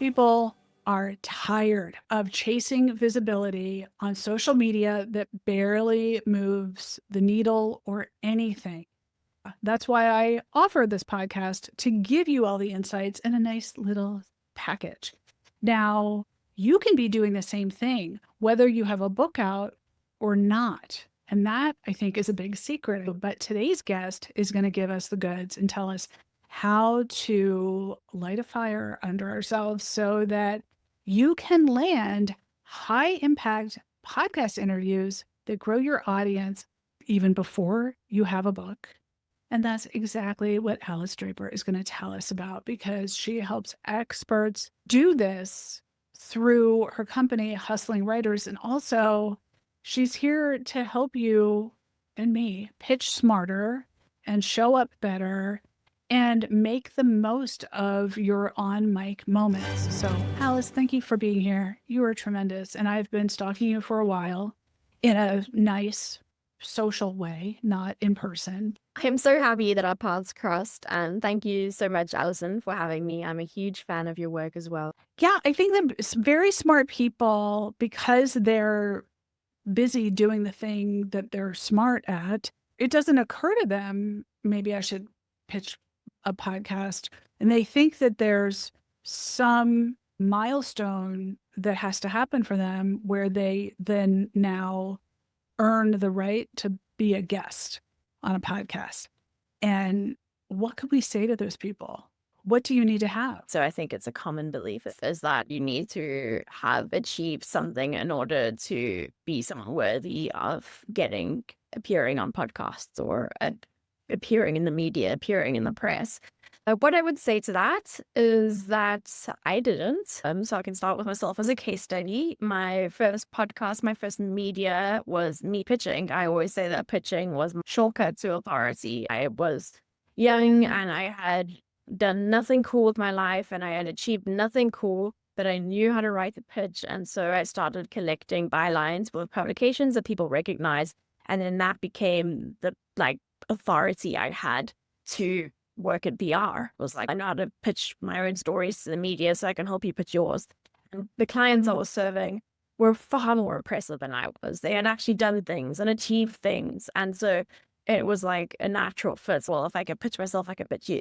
People are tired of chasing visibility on social media that barely moves the needle or anything. That's why I offer this podcast, to give you all the insights in a nice little package. Now, you can be doing the same thing, whether you have a book out or not. And that, I think, is a big secret. But today's guest is going to give us the goods and tell us how to light a fire under ourselves so that you can land high impact podcast interviews that grow your audience even before you have a book. And that's exactly what Alice Draper is going to tell us about, because she helps experts do this through her company, Hustling Writers. And also, she's here to help you and me pitch smarter and show up better and make the most of your on-mic moments. So, Alice, thank you for being here. You are tremendous. And I've been stalking you for a while in a nice, social way, not in person. I'm so happy that our paths crossed, and thank you so much, Allison, for having me. I'm a huge fan of your work as well. Yeah, I think that very smart people, because they're busy doing the thing that they're smart at, it doesn't occur to them, maybe I should pitch a podcast. And they think that there's some milestone that has to happen for them where they then now earn the right to be a guest on a podcast. And what could we say to those people? What do you need to have? So I think it's a common belief is that you need to have achieved something in order to be someone worthy of appearing on podcasts or appearing in the media, appearing in the press. What I would say to that is that I didn't. So I can start with myself as a case study. My first podcast, my first media was me pitching. I always say that pitching was my shortcut to authority. I was young and I had done nothing cool with my life and I had achieved nothing cool, but I knew how to write the pitch. And so I started collecting bylines with publications that people recognize. And then that became the authority I had to work at PR. It was like, I know how to pitch my own stories to the media, so I can help you pitch yours. And the clients I was serving were far more impressive than I was. They had actually done things and achieved things. And so it was like a natural fit. Well, if I could pitch myself, I could pitch you.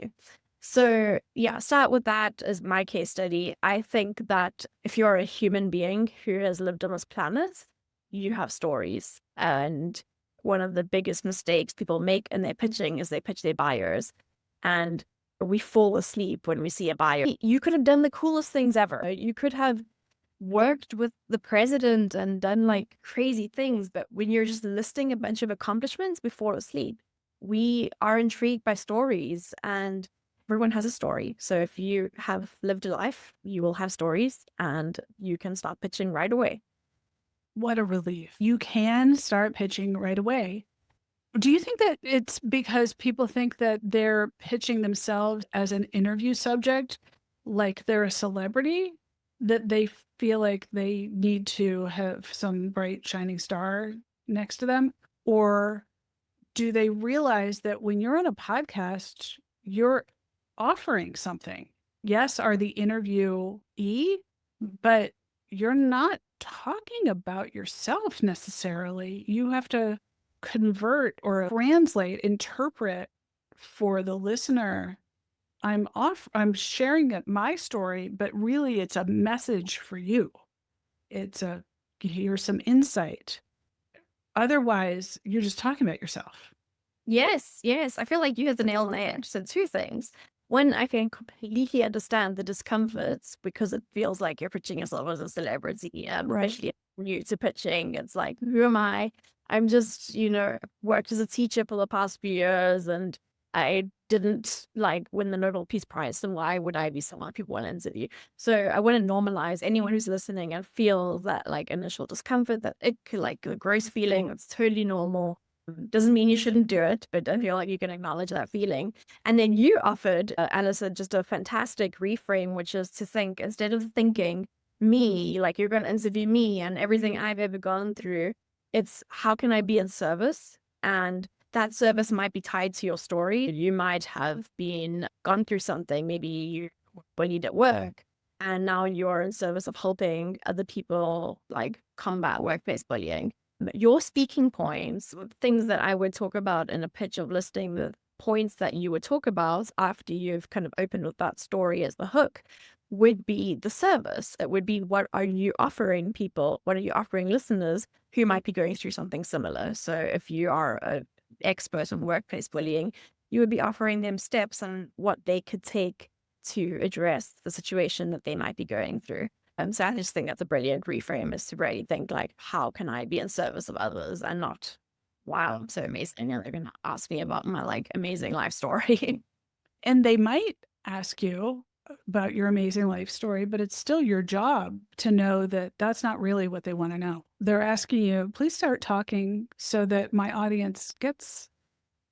So yeah, start with that as my case study. I think that if you're a human being who has lived on this planet, you have stories. And one of the biggest mistakes people make in their pitching is they pitch their buyers. And we fall asleep when we see a buyer. You could have done the coolest things ever. You could have worked with the president and done like crazy things. But when you're just listing a bunch of accomplishments, we fall asleep. We are intrigued by stories, and everyone has a story. So if you have lived a life, you will have stories and you can start pitching right away. What a relief. You can start pitching right away. Do you think that it's because people think that they're pitching themselves as an interview subject, like they're a celebrity, that they feel like they need to have some bright shining star next to them? Or do they realize that when you're on a podcast, you're offering something? Yes, are the interviewee, but you're not talking about yourself necessarily. You have to convert or translate, interpret for the listener. I'm sharing my story, but really it's a message for you. Here's some insight. Otherwise, you're just talking about yourself. Yes. I feel like you hit the nail on the head. So two things. One, I can completely understand the discomforts because it feels like you're pitching yourself as a celebrity, especially new to pitching. It's like, who am I? I'm just, worked as a teacher for the past few years and I didn't win the Nobel Peace Prize. So why would I be someone people want to interview? So I want to normalize anyone who's listening and feel that initial discomfort, that it could the gross feeling. It's totally normal. Doesn't mean you shouldn't do it, but I feel like you can acknowledge that feeling. And then you offered, Allison, just a fantastic reframe, which is to think, instead of thinking me, you're going to interview me and everything I've ever gone through, it's how can I be in service? And that service might be tied to your story. You might have gone through something, maybe you bullied at work, and now you're in service of helping other people like combat workplace bullying. Your speaking points, things that I would talk about in a pitch of listing, the points that you would talk about after you've kind of opened with that story as the hook, would be the service. It would be, what are you offering people? What are you offering listeners who might be going through something similar? So if you are an expert in workplace bullying, you would be offering them steps on what they could take to address the situation that they might be going through. So I just think that's a brilliant reframe, is to really think like, how can I be in service of others, and not, wow, I'm so amazing, and they're going to ask me about my like amazing life story. And they might ask you about your amazing life story, but it's still your job to know that that's not really what they want to know. They're asking you, please start talking so that my audience gets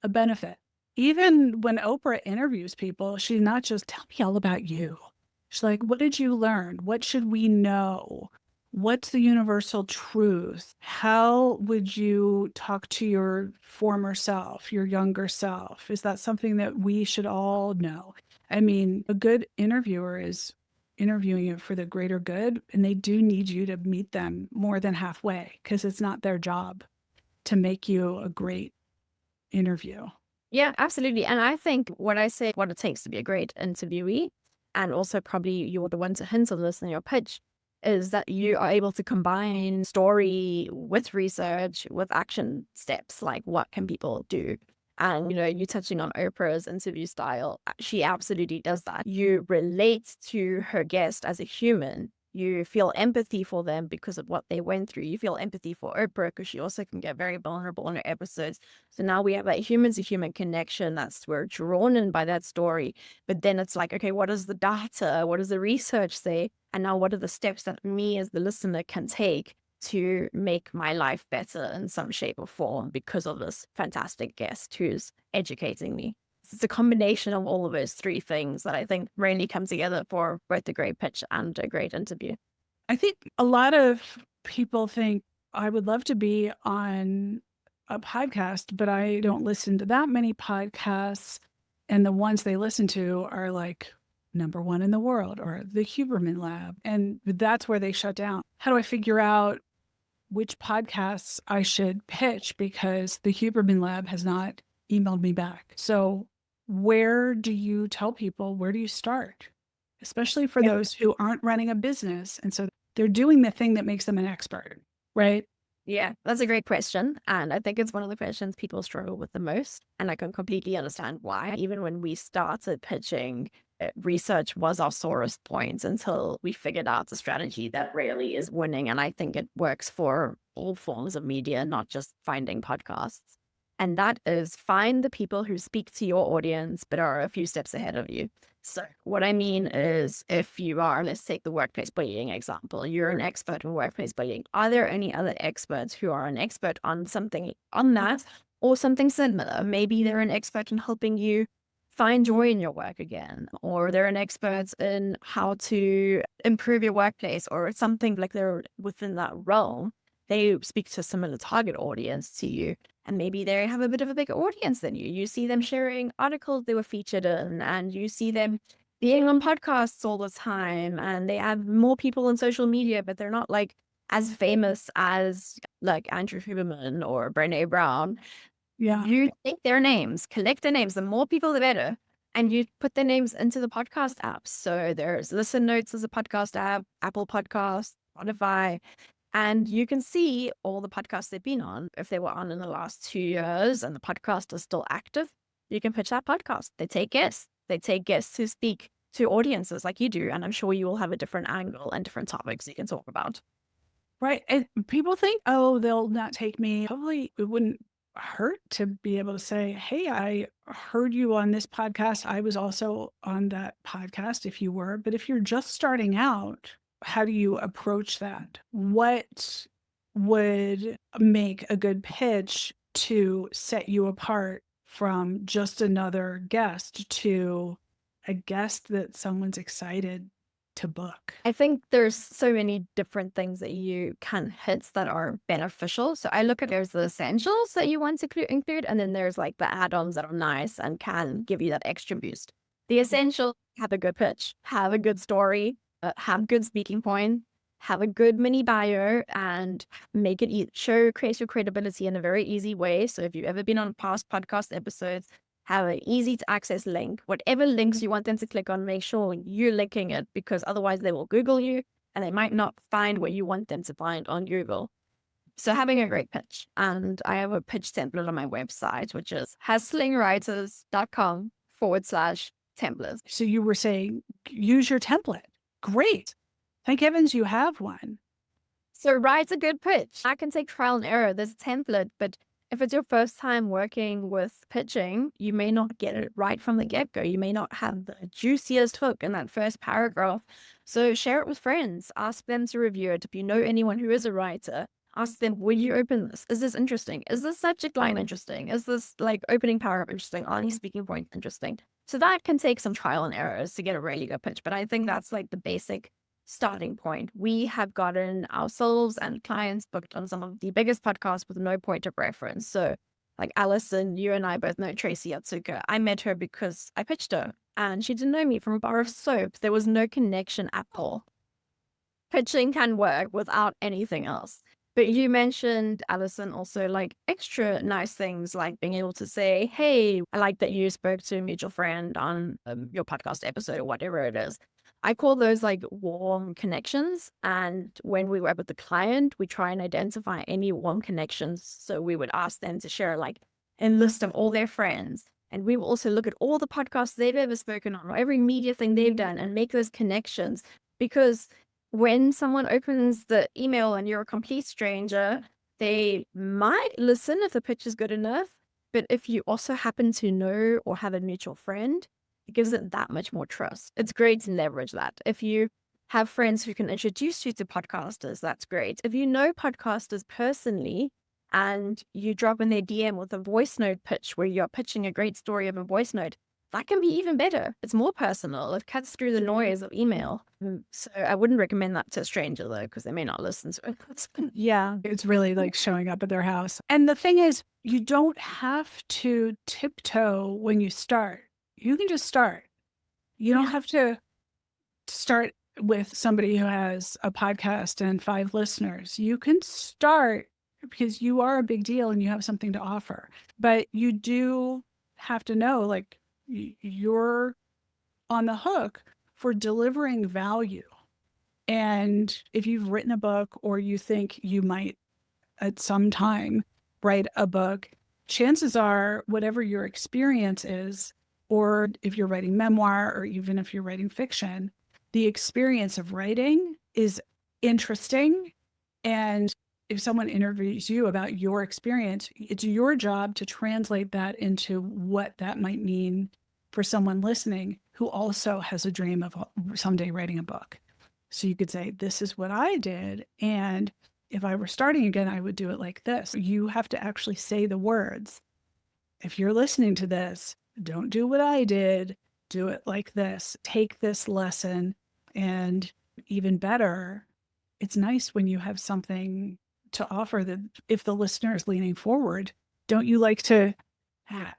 a benefit. Even when Oprah interviews people, she's not just, tell me all about you. She's like, what did you learn? What should we know? What's the universal truth? How would you talk to your former self, your younger self? Is that something that we should all know? I mean, a good interviewer is interviewing you for the greater good, and they do need you to meet them more than halfway, because it's not their job to make you a great interview. Yeah, absolutely. And I think what I say, what it takes to be a great interviewee, and also probably you're the one to hint on this in your pitch, is that you are able to combine story with research, with action steps, like what can people do? And, you touching on Oprah's interview style, she absolutely does that. You relate to her guest as a human. You feel empathy for them because of what they went through. You feel empathy for Oprah because she also can get very vulnerable in her episodes. So now we have that human to human connection. We're drawn in by that story. But then it's like, okay, what is the data? What does the research say? And now what are the steps that me as the listener can take to make my life better in some shape or form because of this fantastic guest who's educating me? It's a combination of all of those three things that I think really come together for both a great pitch and a great interview. I think a lot of people think, I would love to be on a podcast, but I don't listen to that many podcasts. And the ones they listen to are like #1 in the world, or the Huberman Lab. And that's where they shut down. How do I figure out which podcasts I should pitch? Because the Huberman Lab has not emailed me back. So where do you tell people, where do you start? Especially for Yeah. those who aren't running a business. And so they're doing the thing that makes them an expert, right? Yeah, that's a great question. And I think it's one of the questions people struggle with the most. And I can completely understand why. Even when we started pitching, research was our sorest point until we figured out the strategy that really is winning. And I think it works for all forms of media, not just finding podcasts. And that is, find the people who speak to your audience but are a few steps ahead of you. So what I mean is, if you are, let's take the workplace bullying example, you're an expert in workplace bullying. Are there any other experts who are an expert on something on that or something similar? Maybe they're an expert in helping you find joy in your work again, or they're an expert in how to improve your workplace, or something like they're within that realm. They speak to a similar target audience to you. And maybe they have a bit of a bigger audience than you. You see them sharing articles they were featured in, and you see them being on podcasts all the time, and they have more people on social media, but they're not like as famous as like Andrew Huberman or Brene Brown. Yeah. You take their names, collect their names, the more people, the better. And you put their names into the podcast apps. So there's Listen Notes as a podcast app, Apple Podcasts, Spotify. And you can see all the podcasts they've been on. If they were on in the last 2 years and the podcast is still active, you can pitch that podcast. They take guests. They take guests who speak to audiences like you do. And I'm sure you will have a different angle and different topics you can talk about. Right. And people think, oh, they'll not take me. Probably it wouldn't hurt to be able to say, hey, I heard you on this podcast. I was also on that podcast if you were. But if you're just starting out, how do you approach that? What would make a good pitch to set you apart from just another guest to a guest that someone's excited to book? I think there's so many different things that you can hit that are beneficial. So I look at, there's the essentials that you want to include, and then there's like the add-ons that are nice and can give you that extra boost. The essential: have a good pitch, have a good story, have good speaking point, have a good mini bio, and make it showcase your credibility in a very easy way. So if you've ever been on past podcast episodes, have an easy to access link. Whatever links you want them to click on, make sure you're linking it, because otherwise they will Google you and they might not find what you want them to find on Google. So having a great pitch. And I have a pitch template on my website, which is hustlingwriters.com/templates. So you were saying, use your template. Great. Thank heavens you have one. So write a good pitch. I can take trial and error. There's a template, but if it's your first time working with pitching, you may not get it right from the get-go. You may not have the juiciest hook in that first paragraph. So share it with friends. Ask them to review it. If you know anyone who is a writer, ask them, will you open this? Is this interesting? Is this subject line interesting? Is this like opening paragraph interesting? Are these speaking points interesting? So that can take some trial and errors to get a really good pitch. But I think that's like the basic starting point. We have gotten ourselves and clients booked on some of the biggest podcasts with no point of reference. So like Allison, you and I both know Tracy Atsuka. I met her because I pitched her and she didn't know me from a bar of soap. There was no connection at all. Pitching can work without anything else. But you mentioned, Allison, also like extra nice things like being able to say, hey, I like that you spoke to a mutual friend on your podcast episode or whatever it is. I call those like warm connections. And when we work with the client, we try and identify any warm connections. So we would ask them to share like a list of all their friends. And we will also look at all the podcasts they've ever spoken on or every media thing they've done and make those connections. Because when someone opens the email and you're a complete stranger, they might listen if the pitch is good enough. But if you also happen to know or have a mutual friend, it gives it that much more trust. It's great to leverage that. If you have friends who can introduce you to podcasters, that's great. If you know podcasters personally and you drop in their DM with a voice note pitch where you're pitching a great story of a voice note, that can be even better. It's more personal. It cuts through the noise of email. So I wouldn't recommend that to a stranger though, because they may not listen to it. Yeah, it's really like showing up at their house. And the thing is, you don't have to tiptoe when you start. You can just start. You don't have to start with somebody who has a podcast and 5 listeners. You can start because you are a big deal and you have something to offer. But you do have to know, like, you're on the hook for delivering value. And if you've written a book or you think you might at some time write a book, chances are whatever your experience is, or if you're writing memoir or even if you're writing fiction, the experience of writing is interesting. And if someone interviews you about your experience, it's your job to translate that into what that might mean for someone listening who also has a dream of someday writing a book. So you could say, this is what I did. And if I were starting again, I would do it like this. You have to actually say the words. If you're listening to this, don't do what I did. Do it like this. Take this lesson. And even better, it's nice when you have something to offer that if the listener is leaning forward, don't you like to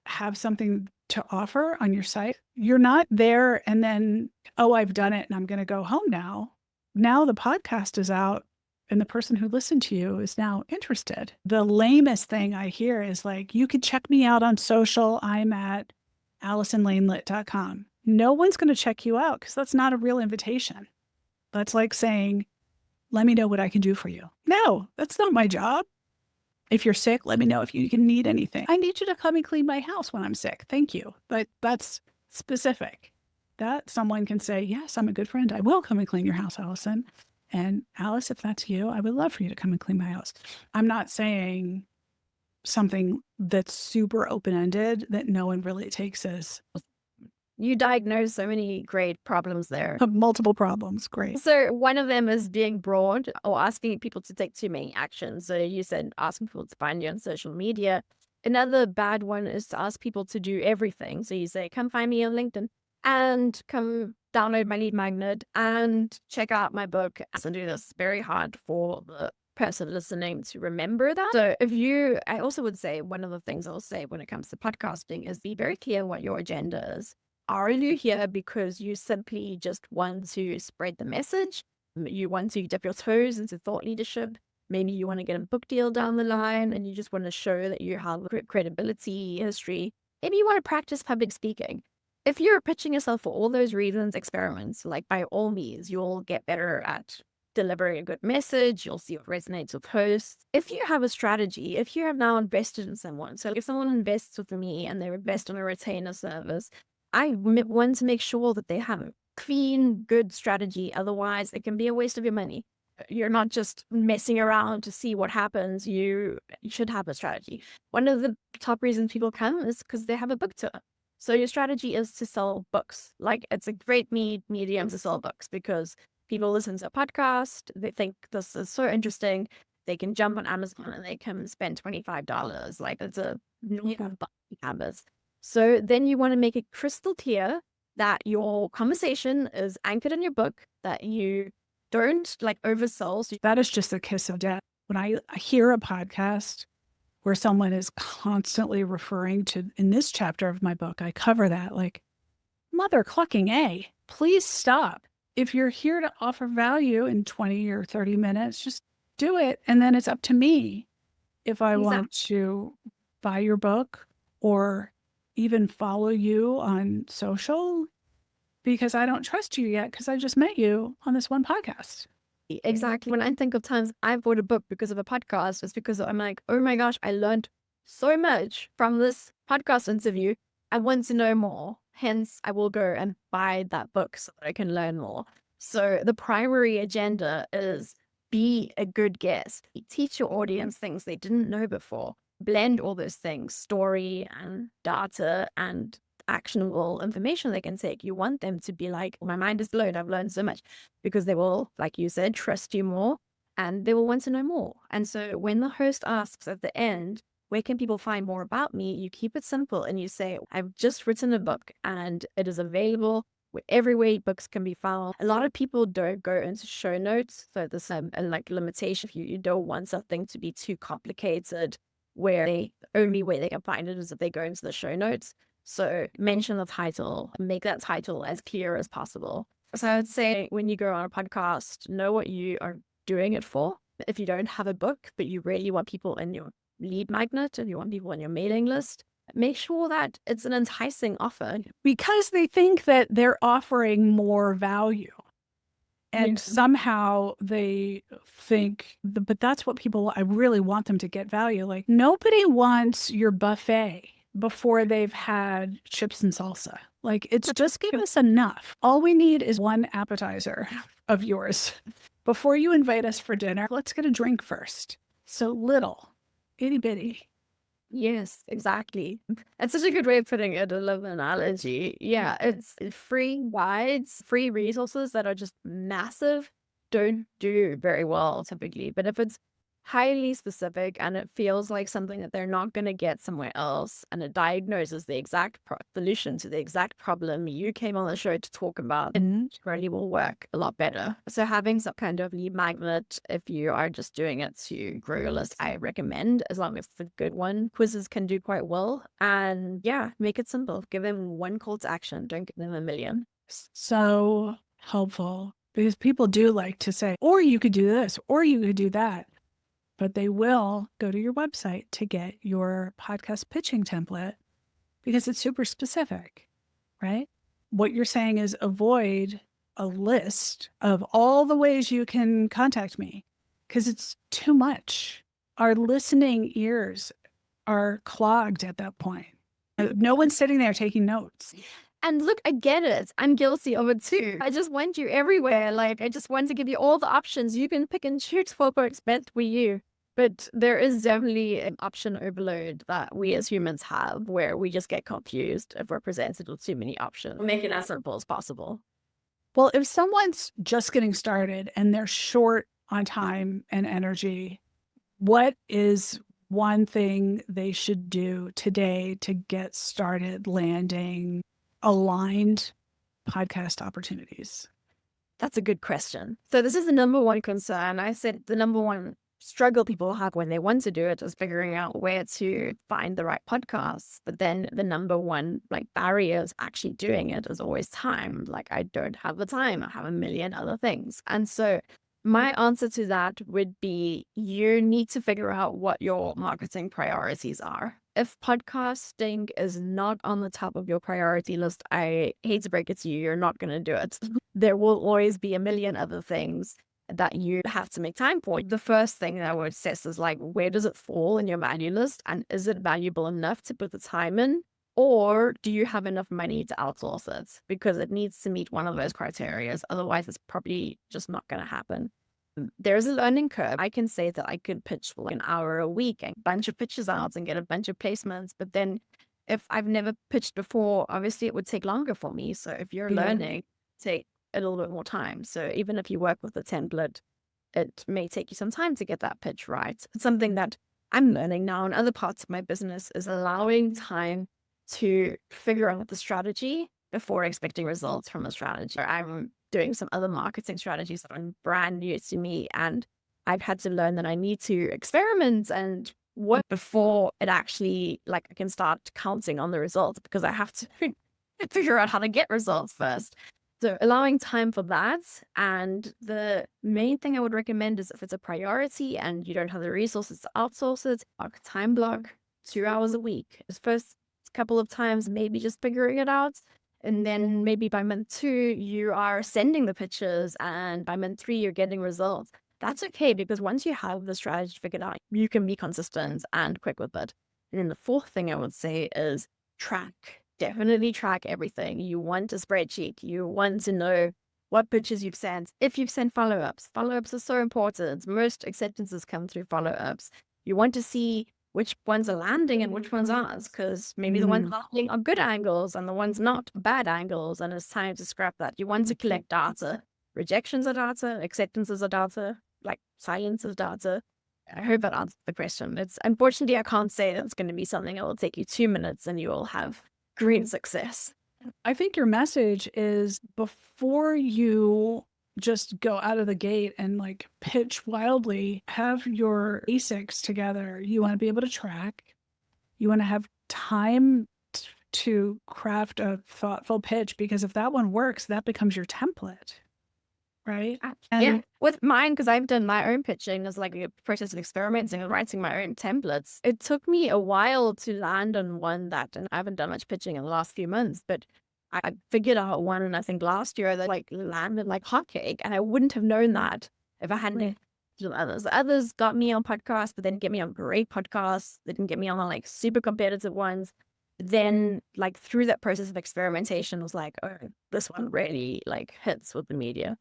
have something to offer on your site? You're not there and then, oh, I've done it and I'm going to go home now. Now the podcast is out and the person who listened to you is now interested. The lamest thing I hear is like, you can check me out on social. I'm at AllisonLaneLit.com. No one's going to check you out because that's not a real invitation. That's like saying, let me know what I can do for you. No, that's not my job. If you're sick, let me know if you can need anything. I need you to come and clean my house when I'm sick. Thank you. But that's specific. That someone can say, yes, I'm a good friend. I will come and clean your house, Allison. And Alice, if that's you, I would love for you to come and clean my house. I'm not saying something that's super open-ended that no one really takes as. You diagnose so many great problems there. Multiple problems. Great. So one of them is being broad or asking people to take too many actions. So you said asking people to find you on social media. Another bad one is to ask people to do everything. So you say, come find me on LinkedIn and come download my lead magnet and check out my book. And do this very hard for the person listening to remember that. So I also would say one of the things I'll say when it comes to podcasting is be very clear what your agenda is. Are you here because you simply just want to spread the message? You want to dip your toes into thought leadership? Maybe you want to get a book deal down the line and you just want to show that you have credibility, history. Maybe you want to practice public speaking. If you're pitching yourself for all those reasons, experiments, like by all means, you'll get better at delivering a good message. You'll see what resonates with hosts. If you have a strategy, if you have now invested in someone, so if someone invests with me and they invest on a retainer service, want to make sure that they have a clean, good strategy. Otherwise, it can be a waste of your money. You're not just messing around to see what happens. You should have a strategy. One of the top reasons people come is because they have a book tour. So your strategy is to sell books. Like, it's a great medium to sell books because people listen to a podcast. They think this is so interesting. They can jump on Amazon and they can spend $25. Like, it's a normal habit. So then you want to make it crystal clear that your conversation is anchored in your book, that you don't like oversell. So That is just the kiss of death. When I hear a podcast where someone is constantly referring to, in this chapter of my book, I cover that, like, mother clucking A, please stop. If you're here to offer value in 20 or 30 minutes, just do it. And then it's up to me if I want to buy your book or even follow you on social, because I don't trust you yet because I just met you on this one podcast. Exactly. When I think of times I've bought a book because of a podcast, it's because I'm like, oh my gosh, I learned so much from this podcast interview. I want to know more. Hence, I will go and buy that book so that I can learn more. So the primary agenda is be a good guest. Teach your audience things they didn't know before. Blend all those things, story and data and actionable information they can take. You want them to be like, my mind is blown. I've learned so much, because they will, like you said, trust you more and they will want to know more. And so when the host asks at the end, where can people find more about me? You keep it simple and you say, I've just written a book and it is available everywhere books can be found. A lot of people don't go into show notes. So there's a like limitation. If you don't want something to be too complicated, where the only way they can find it is if they go into the show notes. So mention the title, make that title as clear as possible. So I would say when you go on a podcast, know what you are doing it for. If you don't have a book, but you really want people in your lead magnet and you want people on your mailing list, make sure that it's an enticing offer. Because they think that they're offering more value. And somehow they think, but that's what people, I really want them to get value. Like, nobody wants your buffet before they've had chips and salsa. Like, it's just give us enough. All we need is one appetizer of yours. Before you invite us for dinner, let's get a drink first. So little, itty bitty. Yes, exactly. It's such a good way of putting it. I love the analogy. Yeah, it's free guides, free resources that are just massive, don't do very well typically. But if it's highly specific and it feels like something that they're not going to get somewhere else, and it diagnoses the exact solution to the exact problem you came on the show to talk about, it really will work a lot better. So having some kind of lead magnet, if you are just doing it to grow your list, I recommend, as long as it's a good one. Quizzes can do quite well. And yeah, make it simple. Give them one call to action. Don't give them a million. So helpful, because people do like to say, or you could do this, or you could do that. But they will go to your website to get your podcast pitching template because it's super specific, right? What you're saying is avoid a list of all the ways you can contact me because it's too much. Our listening ears are clogged at that point. No one's sitting there taking notes. And look, I get it. I'm guilty of it too. I just want you everywhere. Like, I just want to give you all the options. You can pick and choose what works best for you. But there is definitely an option overload that we as humans have, where we just get confused if we're presented with too many options. We'll make it as simple as possible. Well, if someone's just getting started and they're short on time and energy, what is one thing they should do today to get started landing aligned podcast opportunities? That's a good question. So this is the number one concern. I said the number one struggle people have when they want to do it is figuring out where to find the right podcasts. But then the number one like barrier is actually doing it is always time. Like, I don't have the time. I have a million other things. And so my answer to that would be you need to figure out what your marketing priorities are. If podcasting is not on the top of your priority list, I hate to break it to you, you're not going to do it. There will always be a million other things that you have to make time for. The first thing that I would assess is like, where does it fall in your value list? And is it valuable enough to put the time in? Or do you have enough money to outsource it? Because it needs to meet one of those criteria. Otherwise, it's probably just not going to happen. There's a learning curve. I can say that I could pitch for like an hour a week and a bunch of pitches out and get a bunch of placements. But then if I've never pitched before, obviously it would take longer for me. So if you're learning, take a little bit more time. So even if you work with a template, it may take you some time to get that pitch right. It's something that I'm learning now in other parts of my business is allowing time to figure out the strategy before expecting results from a strategy. I'm doing some other marketing strategies that are brand new to me, and I've had to learn that I need to experiment and work before it actually, like, I can start counting on the results, because I have to figure out how to get results first. So allowing time for that. And the main thing I would recommend is if it's a priority and you don't have the resources to outsource it, time block 2 hours a week. The first couple of times, maybe just figuring it out. And then maybe by month 2, you are sending the pitches, and by month 3, you're getting results. That's okay, because once you have the strategy figured out, you can be consistent and quick with it. And then the fourth thing I would say is track. Definitely track everything. You want a spreadsheet. You want to know what pitches you've sent. If you've sent follow-ups, follow-ups are so important. Most acceptances come through follow-ups. You want to see which ones are landing and which ones aren't, because maybe the ones landing are good angles and the ones not bad angles, and it's time to scrap that. You want to collect data. Rejections are data, acceptances are data, like silence is data. I hope that answers the question. It's unfortunately, I can't say that it's going to be something that will take you 2 minutes and you will have great success. I think your message is, before you just go out of the gate and like pitch wildly, have your basics together. You want to be able to track. You want to have time to craft a thoughtful pitch, because if that one works, that becomes your template. Right? And with mine, because I've done my own pitching as like a process of experimenting and writing my own templates, it took me a while to land on one that, and I haven't done much pitching in the last few months, but I figured out one, and I think last year that like landed like hotcake, and I wouldn't have known that if I hadn't done others. Others got me on podcasts, but they didn't get me on great podcasts. They didn't get me on like super competitive ones. Then like through that process of experimentation, was like, oh, this one really like hits with the media.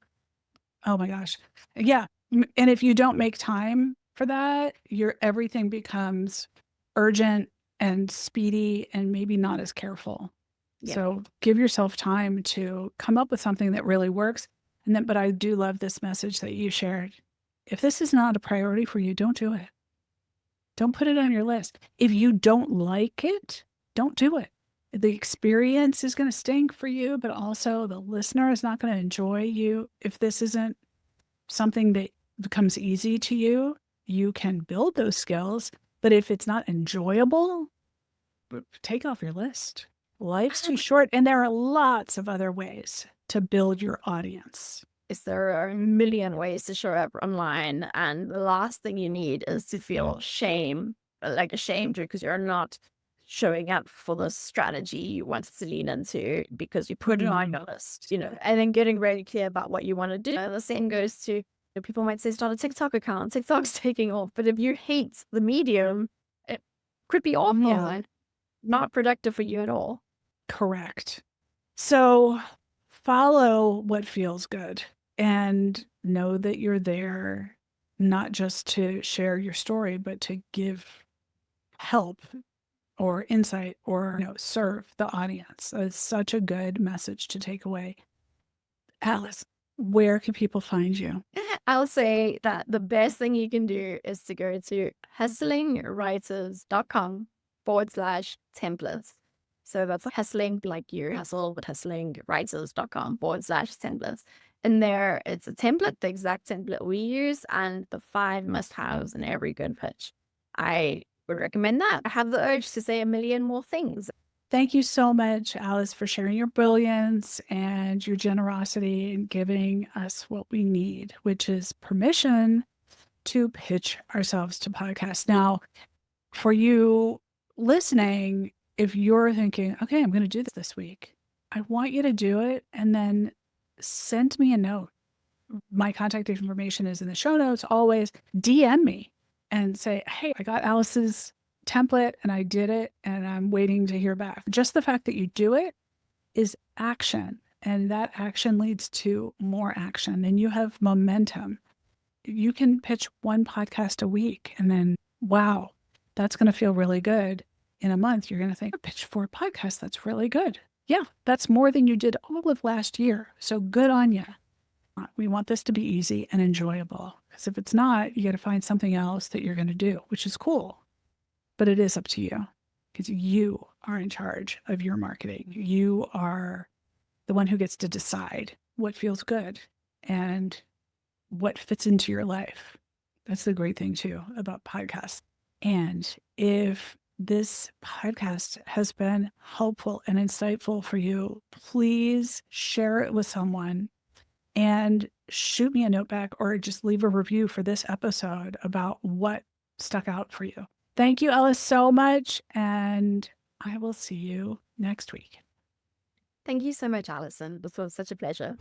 Oh my gosh. Yeah. And if you don't make time for that, everything becomes urgent and speedy and maybe not as careful. Yeah. So give yourself time to come up with something that really works. And then, but I do love this message that you shared. If this is not a priority for you, don't do it. Don't put it on your list. If you don't like it, don't do it. The experience is going to stink for you, but also the listener is not going to enjoy you. If this isn't something that becomes easy to you, you can build those skills. But if it's not enjoyable, take off your list. Life's too short, and there are lots of other ways to build your audience. There are a million ways to show up online, and the last thing you need is to feel shame, like ashamed, because you're not showing up for the strategy you wanted to lean into because you put it on your list, and then getting really clear about what you want to do. And the same goes to, people might say, start a TikTok account. TikTok's taking off, but if you hate the medium, it could be awful, not productive for you at all. Correct. So follow what feels good and know that you're there not just to share your story, but to give help or insight or serve the audience. It's such a good message to take away. Alice, where can people find you? I'll say that the best thing you can do is to go to hustlingwriters.com/templates. So that's hustling, like you hustle, but hustlingwriters.com/templates. In there, it's a template, the exact template we use, and the 5 must-haves in every good pitch. I would recommend that. I have the urge to say a million more things. Thank you so much, Alice, for sharing your brilliance and your generosity in giving us what we need, which is permission to pitch ourselves to podcasts. Now, for you listening, if you're thinking, okay, I'm going to do this week, I want you to do it and then send me a note. My contact information is in the show notes. Always DM me and say, hey, I got Alice's template and I did it and I'm waiting to hear back. Just the fact that you do it is action, and that action leads to more action, and you have momentum. You can pitch one podcast a week and then, wow, that's going to feel really good. In a month, you're going to think, pitch 4 podcasts. That's really good. Yeah, that's more than you did all of last year. So good on you. We want this to be easy and enjoyable, because if it's not, you got to find something else that you're going to do, which is cool. But it is up to you, because you are in charge of your marketing. You are the one who gets to decide what feels good and what fits into your life. That's the great thing too about podcasts. And if this podcast has been helpful and insightful for you, please share it with someone and shoot me a note back, or just leave a review for this episode about what stuck out for you. Thank you, Alice, so much. And I will see you next week. Thank you so much, Allison. This was such a pleasure.